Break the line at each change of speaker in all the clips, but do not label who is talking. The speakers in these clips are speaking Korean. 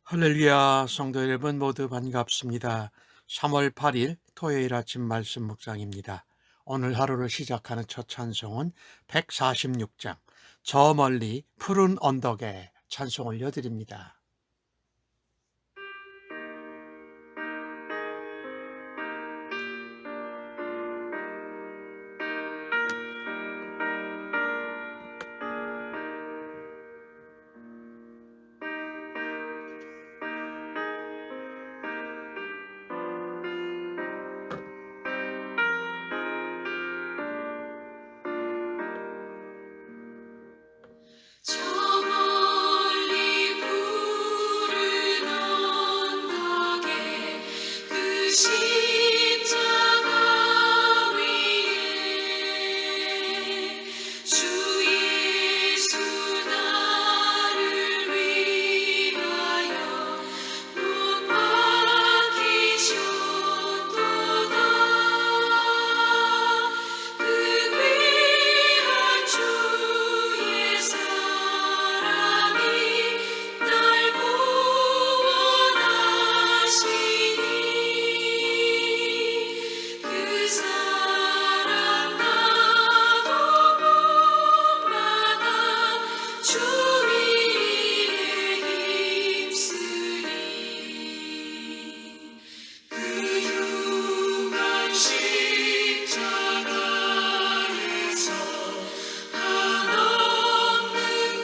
할렐루야, 성도 여러분 모두 반갑습니다. 3월 8일 토요일 아침 말씀 묵상입니다. 오늘 하루를 시작하는 첫 찬송은 146장 저 멀리 푸른 언덕에 찬송 올려드립니다.
저 멀리 푸른 언덕에 그 십자가 위에 주 예수 나를 위하여 못 박히셨도다. 그 귀한 주의 사랑이 날 구원하시니 그 사랑 나도 본받아 주 위에 힘쓰리. 그 흉한 십자가에서 한없는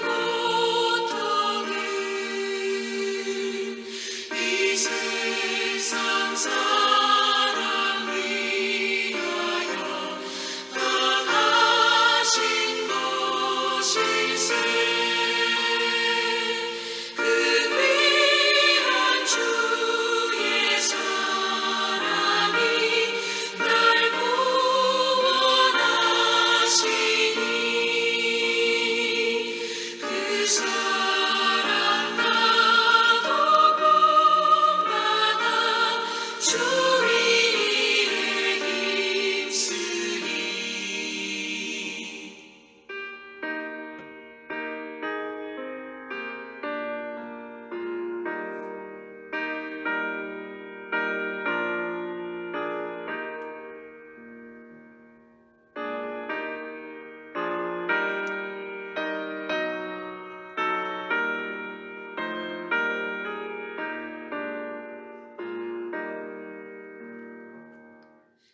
고통을 이 세상 사람 위하여 당하신 것일세. 그 귀한 주의 사랑이 날 구원하시니 그 사랑 나도 본받아 주 위에 힘쓰리.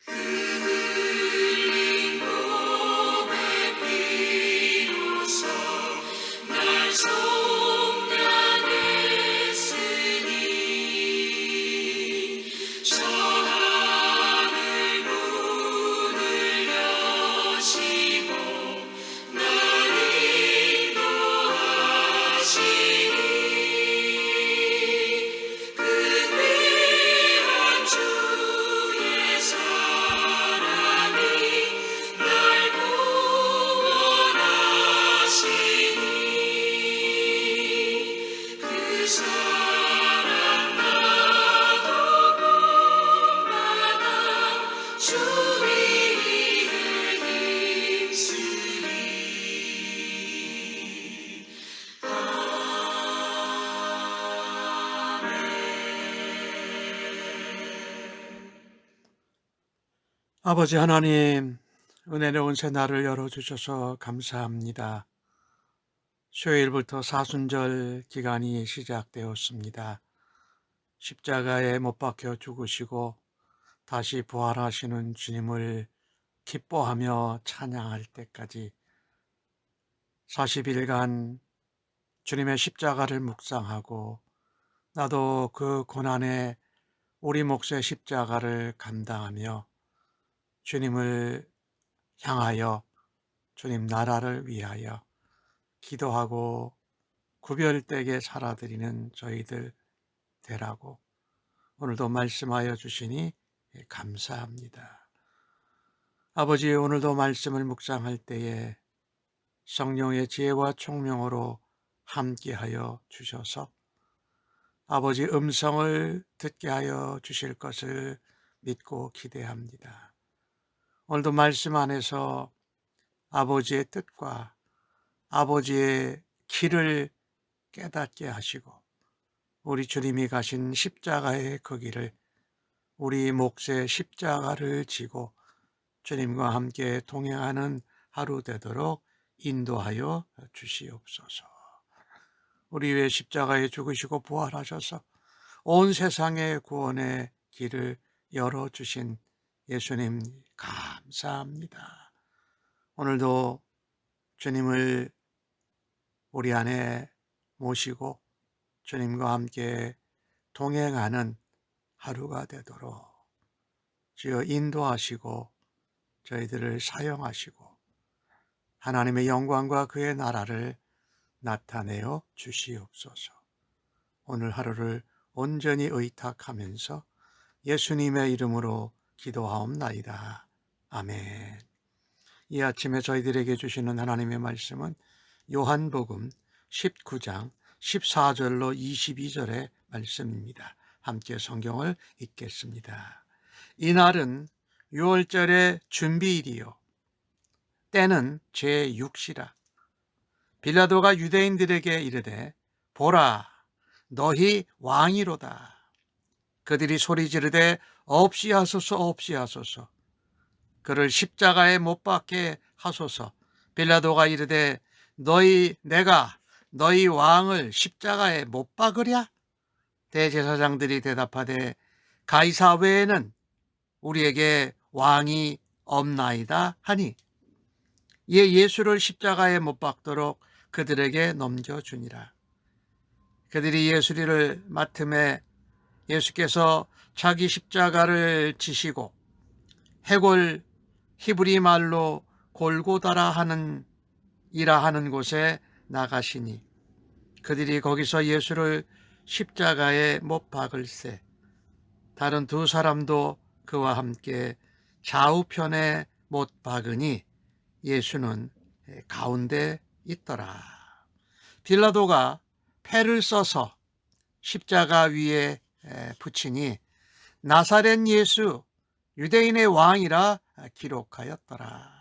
그 흘린 몸의 피로써 날 속량했으니 저 하늘 문을 여시고 날 인도하시니 그 귀한 주의 사랑이 날 구원하시니 그 사랑 나도 본받아 주 위에 힘쓰리.
아버지 하나님, 은혜로운 새날을 열어주셔서 감사합니다. 수요일부터 사순절 기간이 시작되었습니다. 십자가에 못 박혀 죽으시고 다시 부활하시는 주님을 기뻐하며 찬양할 때까지 40일간 주님의 십자가를 묵상하고 나도 그 고난에 우리 몫의 십자가를 감당하며 주님을 향하여 주님 나라를 위하여 기도하고 구별되게 살아드리는 저희들 되라고 오늘도 말씀하여 주시니 감사합니다. 아버지, 오늘도 말씀을 묵상할 때에 성령의 지혜와 총명으로 함께하여 주셔서 아버지 음성을 듣게 하여 주실 것을 믿고 기대합니다. 오늘도 말씀 안에서 아버지의 뜻과 아버지의 길을 깨닫게 하시고 우리 주님이 가신 십자가의 그 길을, 우리 몫의 십자가를 지고 주님과 함께 동행하는 하루 되도록 인도하여 주시옵소서. 우리 위해 십자가에 죽으시고 부활하셔서 온 세상의 구원의 길을 열어주신 예수님 감사합니다. 오늘도 주님을 우리 안에 모시고 주님과 함께 동행하는 하루가 되도록 주여 인도하시고 저희들을 사용하시고 하나님의 영광과 그의 나라를 나타내어 주시옵소서. 오늘 하루를 온전히 의탁하면서 예수님의 이름으로 기도하옵나이다. 아멘. 이 아침에 저희들에게 주시는 하나님의 말씀은 요한복음 19장 14절로 22절의 말씀입니다. 함께 성경을 읽겠습니다. 이날은 6월절의 준비일이요 때는 제6시라. 빌라도가 유대인들에게 이르되 보라 너희 왕이로다. 그들이 소리 지르되 없이 하소서 없이 하소서. 그를 십자가에 못 박게 하소서. 빌라도가 이르되 내가 너희 왕을 십자가에 못 박으랴? 대제사장들이 대답하되 가이사 외에는 우리에게 왕이 없나이다 하니 이에 예수를 십자가에 못 박도록 그들에게 넘겨주니라. 그들이 예수를 맡음에 예수께서 자기 십자가를 지시고 해골 히브리 말로 골고다라 하는 이라 하는 곳에 나가시니 그들이 거기서 예수를 십자가에 못 박을새 다른 두 사람도 그와 함께 좌우편에 못 박으니 예수는 가운데 있더라. 빌라도가 패를 써서 십자가 위에 붙이니 나사렛 예수 유대인의 왕이라 기록되었더라.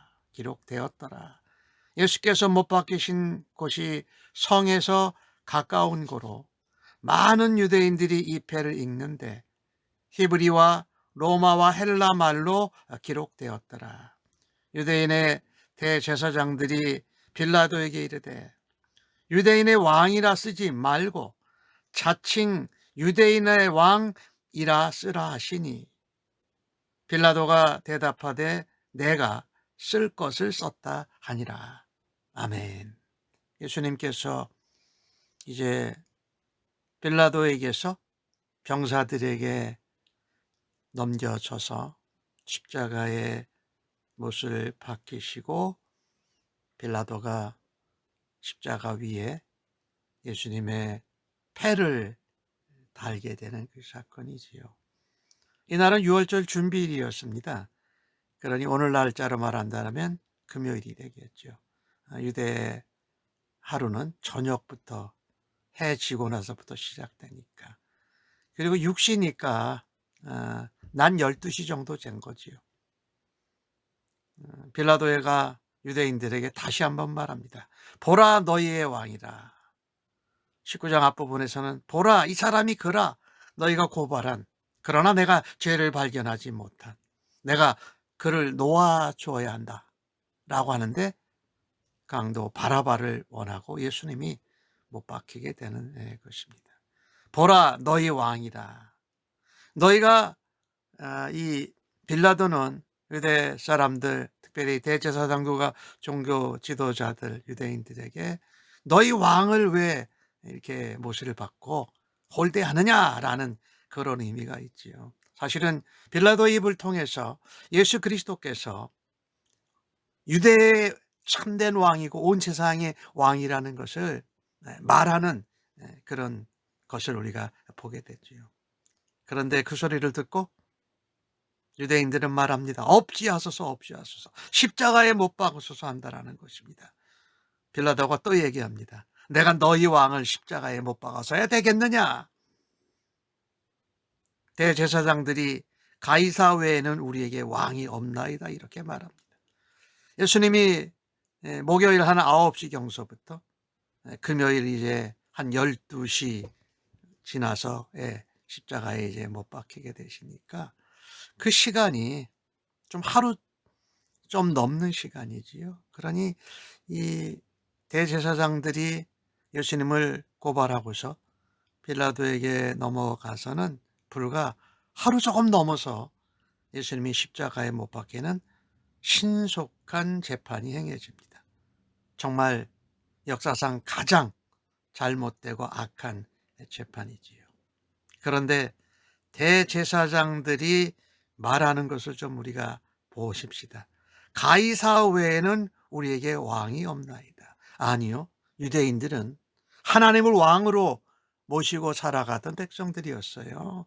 예수께서 못 박히신 곳이 성에서 가까운 고로 많은 유대인들이 이 패를 읽는데 히브리와 로마와 헬라 말로 기록되었더라. 유대인의 대제사장들이 빌라도에게 이르되 유대인의 왕이라 쓰지 말고 자칭 유대인의 왕이라 쓰라 하시니 빌라도가 대답하되 내가 쓸 것을 썼다 하니라. 아멘. 예수님께서 이제 빌라도에게서 병사들에게 넘겨져서 십자가에 못을 박히시고 빌라도가 십자가 위에 예수님의 패를 달게 되는 그 사건이지요. 이날은 6월절 준비일이었습니다. 그러니 오늘 날짜로 말한다면 금요일이 되겠죠. 유대 하루는 저녁부터 해 지고 나서부터 시작되니까. 그리고 6시니까 낮 12시 정도 된 거지요. 빌라도가 유대인들에게 다시 한번 말합니다. 보라 너희의 왕이라. 19장 앞부분에서는 보라 이 사람이 그라 너희가 고발한 그러나 내가 죄를 발견하지 못한 내가 그를 놓아주어야 한다 라고 하는데 강도 바라바를 원하고 예수님이 못 박히게 되는 것입니다. 보라 너희 왕이다. 너희가 이 빌라도는 유대 사람들 특별히 대제사장들과 종교 지도자들 유대인들에게 너희 왕을 왜 이렇게 모시를 받고 홀대하느냐라는 그런 의미가 있지요. 사실은 빌라도의 입을 통해서 예수 그리스도께서 유대의 참된 왕이고 온 세상의 왕이라는 것을 말하는 그런 것을 우리가 보게 됐지요. 그런데 그 소리를 듣고 유대인들은 말합니다. 없이 하소서 십자가에 못 박으소서 한다라는 것입니다. 빌라도가 또 얘기합니다. 내가 너희 왕을 십자가에 못 박아서야 되겠느냐? 대제사장들이 가이사 외에는 우리에게 왕이 없나이다 이렇게 말합니다. 예수님이 목요일 한 9시 경서부터 금요일 이제 한 12시 지나서 십자가에 이제 못 박히게 되시니까 그 시간이 좀 하루 좀 넘는 시간이지요. 그러니 이 대제사장들이 예수님을 고발하고서 빌라도에게 넘어가서는 불과 하루 조금 넘어서 예수님이 십자가에 못 박히는 신속한 재판이 행해집니다. 정말 역사상 가장 잘못되고 악한 재판이지요. 그런데 대제사장들이 말하는 것을 좀 우리가 보십시다. 가이사 외에는 우리에게 왕이 없나이다. 아니요. 유대인들은 하나님을 왕으로 모시고 살아가던 백성들이었어요.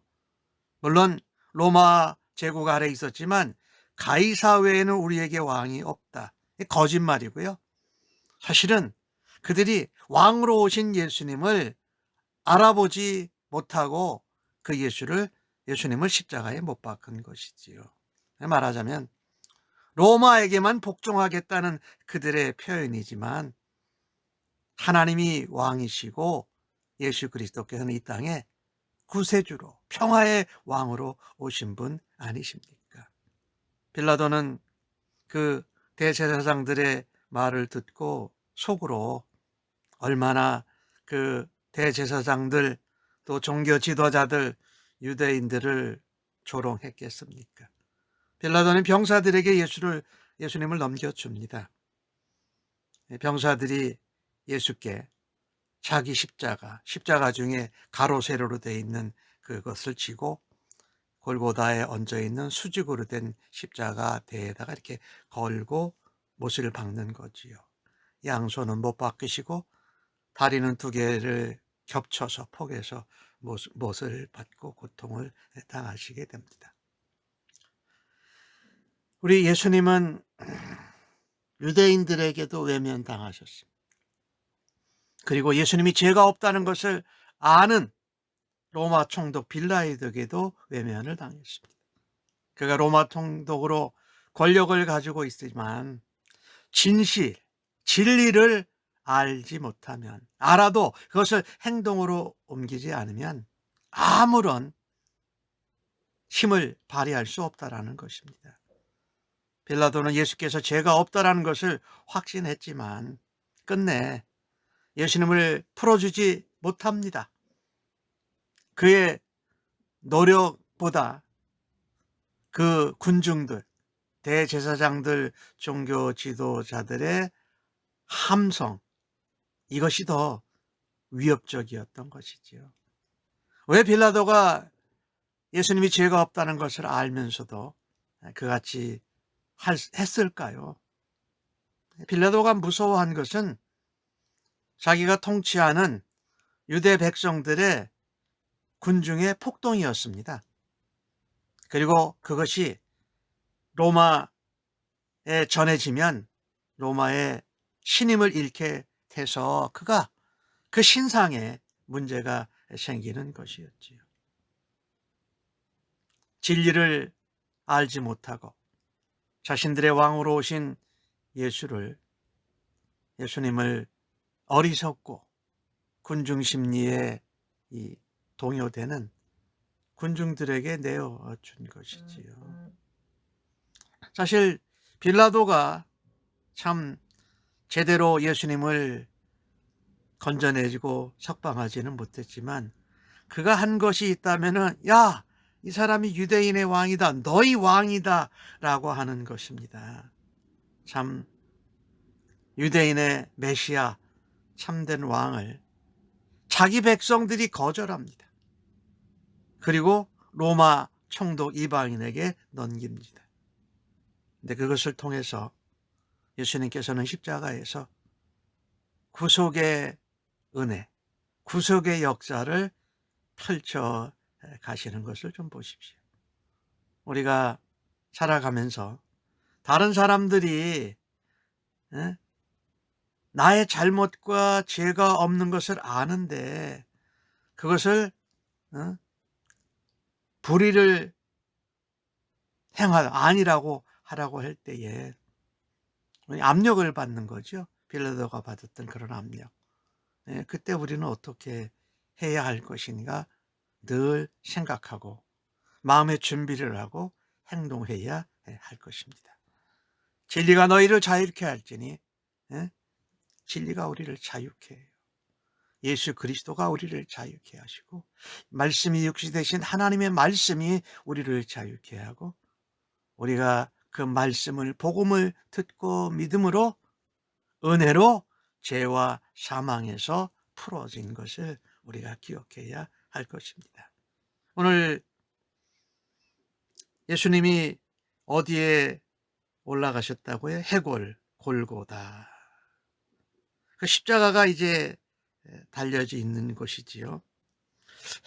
물론 로마 제국 아래 있었지만 가이사 외에는 우리에게 왕이 없다. 거짓말이고요. 사실은 그들이 왕으로 오신 예수님을 알아보지 못하고 그 예수님을 십자가에 못 박은 것이지요. 말하자면 로마에게만 복종하겠다는 그들의 표현이지만 하나님이 왕이시고 예수 그리스도께서는 이 땅에 구세주로 평화의 왕으로 오신 분 아니십니까? 빌라도는 그 대제사장들의 말을 듣고 속으로 얼마나 그 대제사장들 또 종교 지도자들 유대인들을 조롱했겠습니까? 빌라도는 병사들에게 예수님을 넘겨줍니다. 병사들이 예수께 자기 십자가 중에 가로 세로로 되어 있는 그것을 쥐고 골고다에 얹어 있는 수직으로 된 십자가 대에다가 이렇게 걸고 못을 박는 거지요. 양손은 못 박으시고 다리는 두 개를 겹쳐서 폭에서 못을 받고 고통을 당하시게 됩니다. 우리 예수님은 유대인들에게도 외면당하셨습니다. 그리고 예수님이 죄가 없다는 것을 아는 로마 총독 빌라도에게도 외면을 당했습니다. 그가 로마 총독으로 권력을 가지고 있지만 진리를 알지 못하면, 알아도 그것을 행동으로 옮기지 않으면 아무런 힘을 발휘할 수 없다라는 것입니다. 빌라도는 예수께서 죄가 없다라는 것을 확신했지만 끝내 예수님을 풀어주지 못합니다. 그의 노력보다 그 군중들, 대제사장들, 종교 지도자들의 함성, 이것이 더 위협적이었던 것이지요. 왜 빌라도가 예수님이 죄가 없다는 것을 알면서도 그같이 했을까요? 빌라도가 무서워한 것은 자기가 통치하는 유대 백성들의 군중의 폭동이었습니다. 그리고 그것이 로마에 전해지면 로마의 신임을 잃게 돼서 그가 그 신상에 문제가 생기는 것이었지요. 진리를 알지 못하고 자신들의 왕으로 오신 예수님을 어리석고 군중 심리에 동요되는 군중들에게 내어준 것이지요. 사실 빌라도가 참 제대로 예수님을 건져내고 석방하지는 못했지만 그가 한 것이 있다면은 야, 이 사람이 유대인의 왕이다, 너희 왕이다 라고 하는 것입니다. 참 유대인의 메시아 참된 왕을 자기 백성들이 거절합니다. 그리고 로마 총독 이방인에게 넘깁니다. 근데 그것을 통해서 예수님께서는 십자가에서 구속의 은혜, 구속의 역사를 펼쳐 가시는 것을 좀 보십시오. 우리가 살아가면서 다른 사람들이 나의 잘못과 죄가 없는 것을 아는데 그것을 불의를 아니라고 하라고 할 때에 압력을 받는 거죠. 빌라도가 받았던 그런 압력. 그때 우리는 어떻게 해야 할 것인가 늘 생각하고 마음의 준비를 하고 행동해야 할 것입니다. 진리가 너희를 자유케 할지니, 예? 진리가 우리를 자유케 해요. 예수 그리스도가 우리를 자유케 하시고 말씀이 육시 되신 하나님의 말씀이 우리를 자유케 하고 우리가 그 말씀을 복음을 듣고 믿음으로 은혜로 죄와 사망에서 풀어진 것을 우리가 기억해야 할 것입니다. 오늘 예수님이 어디에 올라가셨다고요? 해골 골고다. 그 십자가가 이제 달려져 있는 곳이지요.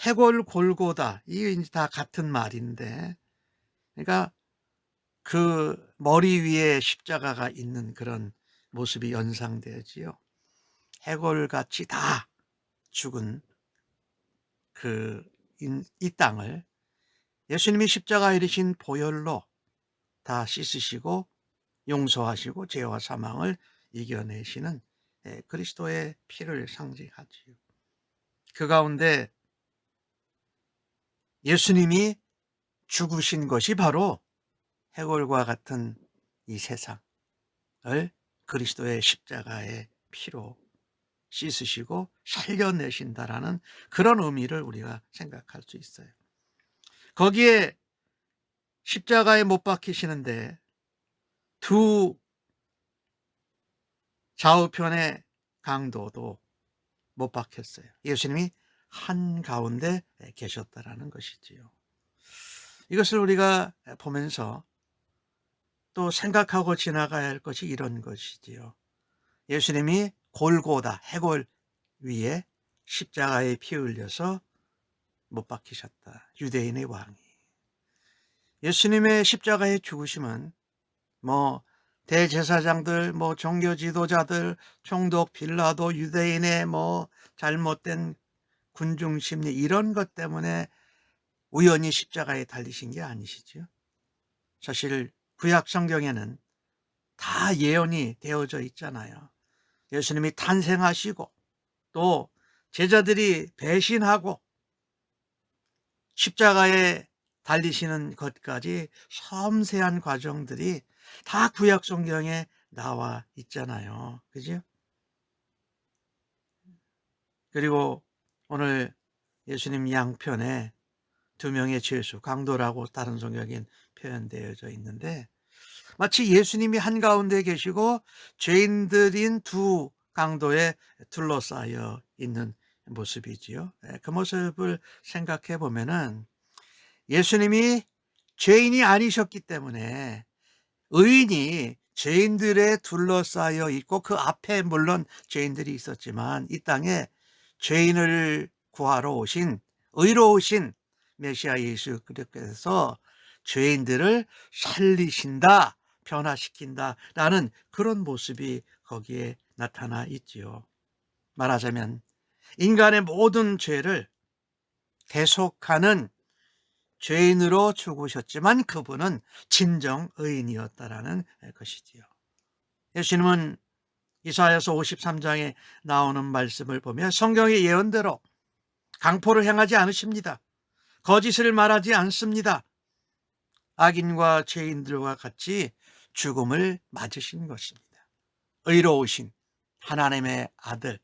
해골 골고다, 이게 이제 다 같은 말인데, 그러니까 그 머리 위에 십자가가 있는 그런 모습이 연상되지요. 해골같이 다 죽은 이 땅을 예수님이 십자가에 이르신 보혈로 다 씻으시고 용서하시고 죄와 사망을 이겨내시는 그리스도의 피를 상징하지요. 그 가운데 예수님이 죽으신 것이 바로 해골과 같은 이 세상을 그리스도의 십자가의 피로 씻으시고 살려내신다라는 그런 의미를 우리가 생각할 수 있어요. 거기에 십자가에 못 박히시는데 두 좌우편의 강도도 못 박혔어요. 예수님이 한가운데 계셨다라는 것이지요. 이것을 우리가 보면서 또 생각하고 지나가야 할 것이 이런 것이지요. 예수님이 골고다, 해골 위에 십자가에 피 흘려서 못 박히셨다. 유대인의 왕이. 예수님의 십자가의 죽으심은 대제사장들, 종교 지도자들, 총독 빌라도, 유대인의 잘못된 군중 심리 이런 것 때문에 우연히 십자가에 달리신 게 아니시죠. 사실 구약 성경에는 다 예언이 되어져 있잖아요. 예수님이 탄생하시고 또 제자들이 배신하고 십자가에 달리시는 것까지 섬세한 과정들이 다 구약 성경에 나와 있잖아요. 그죠? 그리고 오늘 예수님 양편에 두 명의 죄수, 강도라고 다른 성경엔 표현되어져 있는데 마치 예수님이 한가운데 계시고 죄인들인 두 강도에 둘러싸여 있는 모습이지요. 그 모습을 생각해 보면은 예수님이 죄인이 아니셨기 때문에 의인이 죄인들에 둘러싸여 있고 그 앞에 물론 죄인들이 있었지만 이 땅에 죄인을 구하러 오신 의로우신 메시아 예수 그리스도께서 죄인들을 살리신다, 변화시킨다라는 그런 모습이 거기에 나타나 있지요. 말하자면 인간의 모든 죄를 대속하는 죄인으로 죽으셨지만 그분은 진정 의인이었다라는 것이지요. 예수님은 이사야서 53장에 나오는 말씀을 보면 성경의 예언대로 강포를 행하지 않으십니다. 거짓을 말하지 않습니다. 악인과 죄인들과 같이 죽음을 맞으신 것입니다. 의로우신 하나님의 아들,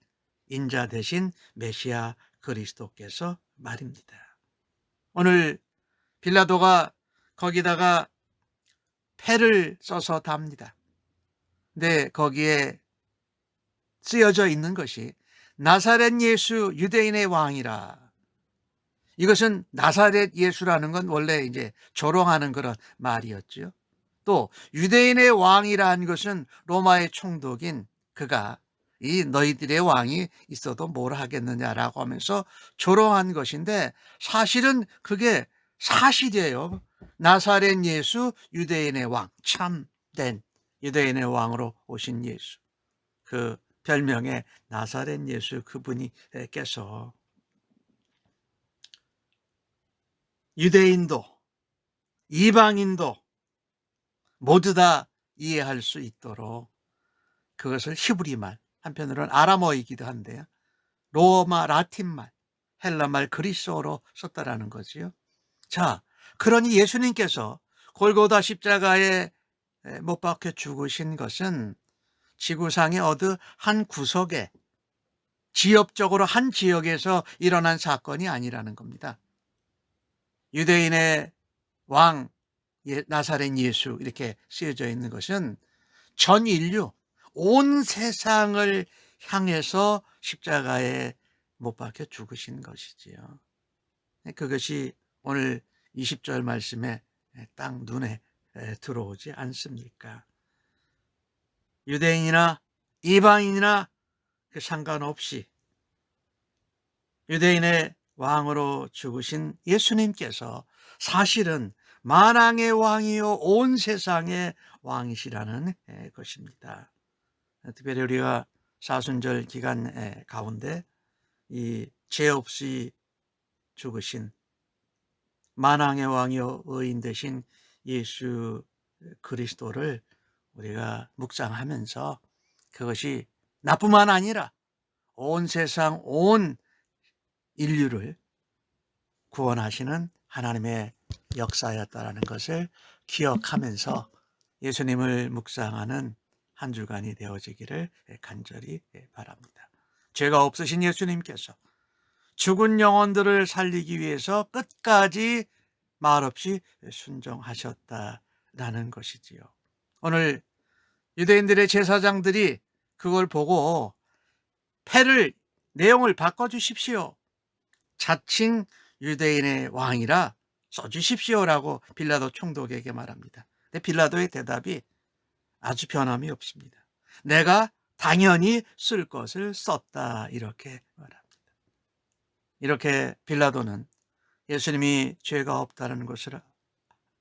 인자 되신 메시아 그리스도께서 말입니다. 오늘 빌라도가 거기다가 패를 써서 답니다. 근데 거기에 쓰여져 있는 것이 나사렛 예수 유대인의 왕이라. 이것은 나사렛 예수라는 건 원래 이제 조롱하는 그런 말이었죠. 또 유대인의 왕이라는 것은 로마의 총독인 그가 이 너희들의 왕이 있어도 뭘 하겠느냐라고 하면서 조롱한 것인데 사실은 그게 사실이에요. 나사렛 예수 유대인의 왕, 참된 유대인의 왕으로 오신 예수, 그 별명의 나사렛 예수 그분이께서 유대인도 이방인도 모두 다 이해할 수 있도록 그것을 히브리말, 한편으로는 아람어이기도 한데요, 로마 라틴말 헬라말 그리스어로 썼다라는 거지요. 자, 그러니 예수님께서 골고다 십자가에 못 박혀 죽으신 것은 지구상의 어느 한 구석에 지역적으로 한 지역에서 일어난 사건이 아니라는 겁니다. 유대인의 왕 나사렛 예수 이렇게 쓰여져 있는 것은 전 인류 온 세상을 향해서 십자가에 못 박혀 죽으신 것이지요. 그것이 오늘 20절 말씀에 딱 눈에 들어오지 않습니까? 유대인이나 이방인이나 그 상관없이 유대인의 왕으로 죽으신 예수님께서 사실은 만왕의 왕이요 온 세상의 왕이시라는 것입니다. 특별히 우리가 사순절 기간 가운데 이 죄 없이 죽으신 만왕의 왕이요 의인 되신 예수 그리스도를 우리가 묵상하면서 그것이 나뿐만 아니라 온 세상 온 인류를 구원하시는 하나님의 역사였다라는 것을 기억하면서 예수님을 묵상하는 한 주간이 되어지기를 간절히 바랍니다. 죄가 없으신 예수님께서 죽은 영혼들을 살리기 위해서 끝까지 말없이 순종하셨다라는 것이지요. 오늘 유대인들의 제사장들이 그걸 보고 내용을 바꿔주십시오. 자칭 유대인의 왕이라 써주십시오라고 빌라도 총독에게 말합니다. 근데 빌라도의 대답이 아주 변함이 없습니다. 내가 당연히 쓸 것을 썼다 이렇게 말합니다. 이렇게 빌라도는 예수님이 죄가 없다는 것을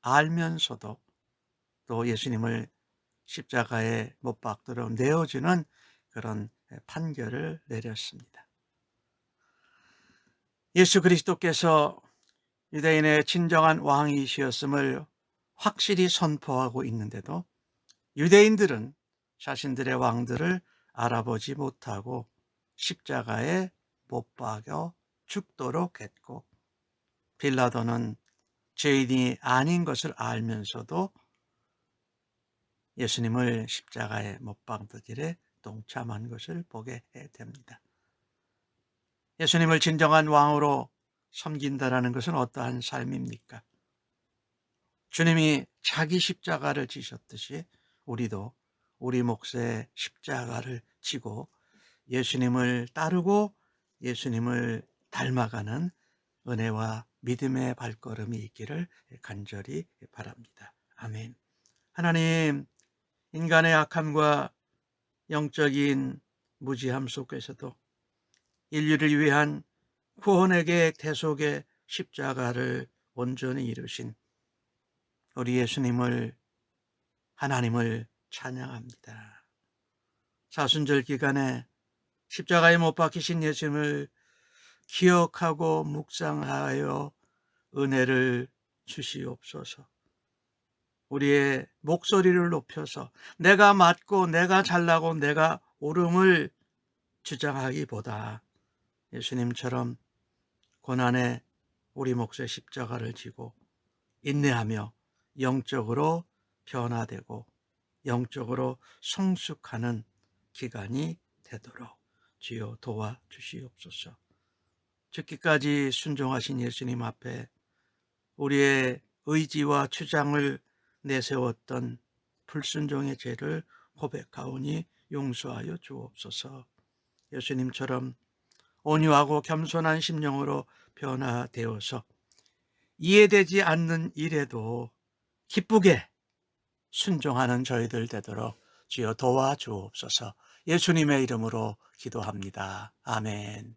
알면서도 또 예수님을 십자가에 못 박도록 내어주는 그런 판결을 내렸습니다. 예수 그리스도께서 유대인의 진정한 왕이시었음을 확실히 선포하고 있는데도 유대인들은 자신들의 왕들을 알아보지 못하고 십자가에 못 박여 죽도록 했고 빌라도는 죄인이 아닌 것을 알면서도 예수님을 십자가에 못 박는 일에 동참한 것을 보게 됩니다. 예수님을 진정한 왕으로 섬긴다라는 것은 어떠한 삶입니까? 주님이 자기 십자가를 지셨듯이 우리도 우리 몫의 십자가를 지고 예수님을 따르고 예수님을 닮아가는 은혜와 믿음의 발걸음이 있기를 간절히 바랍니다. 아멘. 하나님, 인간의 악함과 영적인 무지함 속에서도 인류를 위한 구원의 계획 대속의 십자가를 온전히 이루신 우리 예수님을 하나님을 찬양합니다. 사순절 기간에 십자가에 못 박히신 예수님을 기억하고 묵상하여 은혜를 주시옵소서. 우리의 목소리를 높여서 내가 맞고 내가 잘나고 내가 옳음을 주장하기보다 예수님처럼 고난에 우리 몫의 십자가를 지고 인내하며 영적으로 변화되고 영적으로 성숙하는 기간이 되도록 주여 도와주시옵소서. 죽기까지 순종하신 예수님 앞에 우리의 의지와 주장을 내세웠던 불순종의 죄를 고백하오니 용서하여 주옵소서. 예수님처럼 온유하고 겸손한 심령으로 변화되어서 이해되지 않는 일에도 기쁘게 순종하는 저희들 되도록 주여 도와주옵소서. 예수님의 이름으로 기도합니다. 아멘.